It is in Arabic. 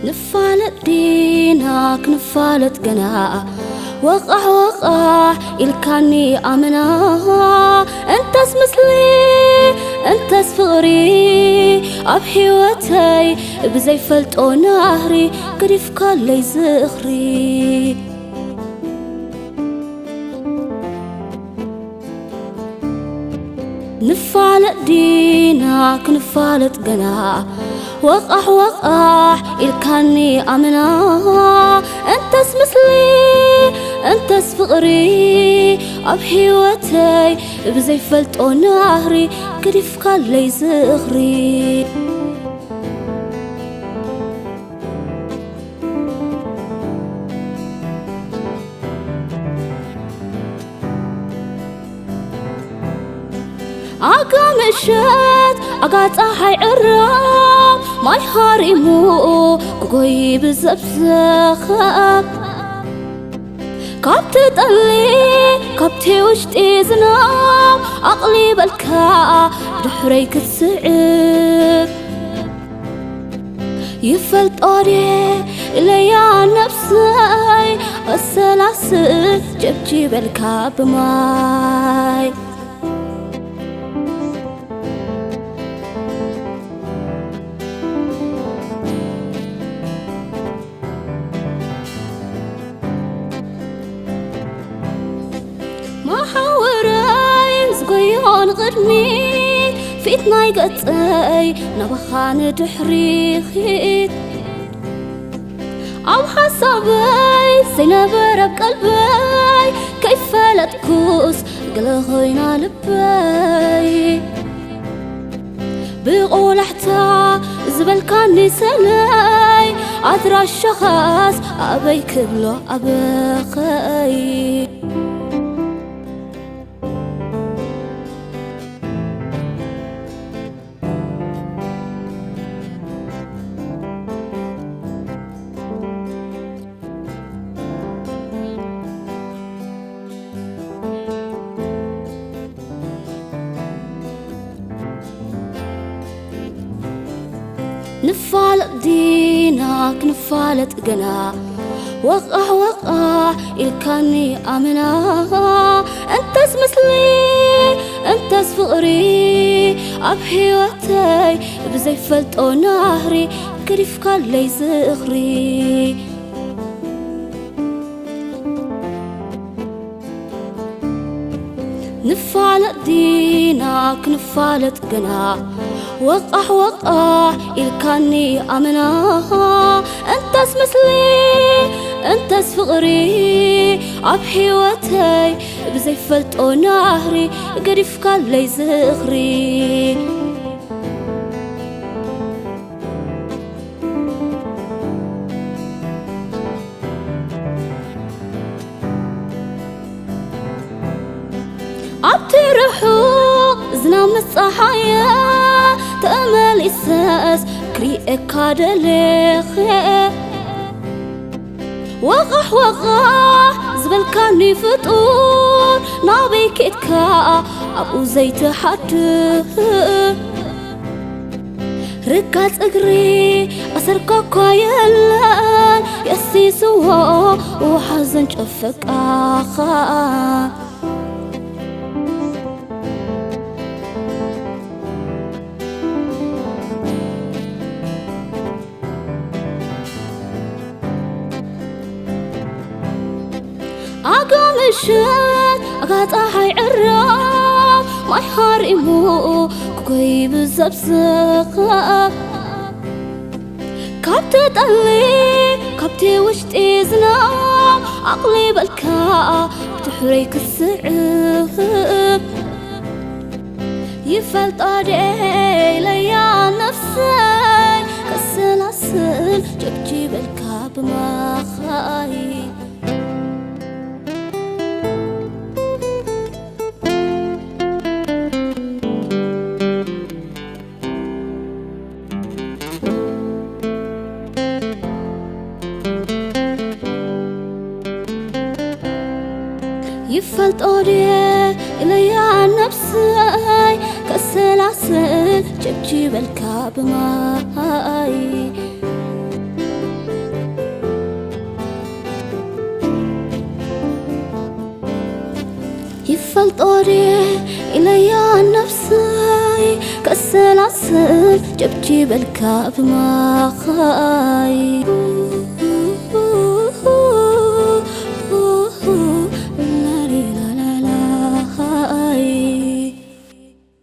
نفالت دينك نفالت قناع وقع الكاني أمنا أنت اسمسلي أنت اسفغري أبحيوتي بزي فلت أو نهري قريف كالي زخري نفالت دينك نفالت قناع وقع الكاني أمنا أنت اسمسلي أنت اسفغري أبحيوتي بزي فلت أو نهري قريف كالي زخري مشات صاحي عرام ماي هاريمو قوي بزبزخاب كابتي طلي كابتي وشتي زنام عقلي بالكا بدحري كتسعب يفلت أوري إليا نفسي السلاسل جبجي بالكا بماي غرمي فيتناي قطعي نبخان دحريخيت أو حسابي سينبر بقلبي كيف لا تكوس قلغينا لبي بقول حتى زبل كان سلاي عذرا الشخص أبي كبلو أبقي نفالت دينك نفالت قناع وقع الكاني أمنا أنت اسمسلي أنت اسفغري أبحيوتي بزي فلت أو نهري قريف كالي زخري نفالت دينك نفالت قناع وقع الكاني أمنا أنت اسمسلي أنت اسفغري أبحيوتي بزي فلت أو نهري قريف كالي زخري أبترحو زنام الصحايا تأمل إساس كري إكادليخي وقع زبل كاني فطور نابي كيتكا أبو زيت حد ركات أقري أسركا كويلان يسيسوا وحزن شفك آخا مشات أقاطع هاي عرام ما يحارمو كوي بزبزقا كابتة طلي كابتة وشتي زنام عقلي بالكا بتحريك الصعب يفلت أدي ليا نفسي كالسلاسل جبجي بالكا بما خاي يفلت أودي إليا نفسي كالسلاسل جبجي بالكا بماي يفلت أودي إليا نفسي كالسلاسل جبجي بالكا بماي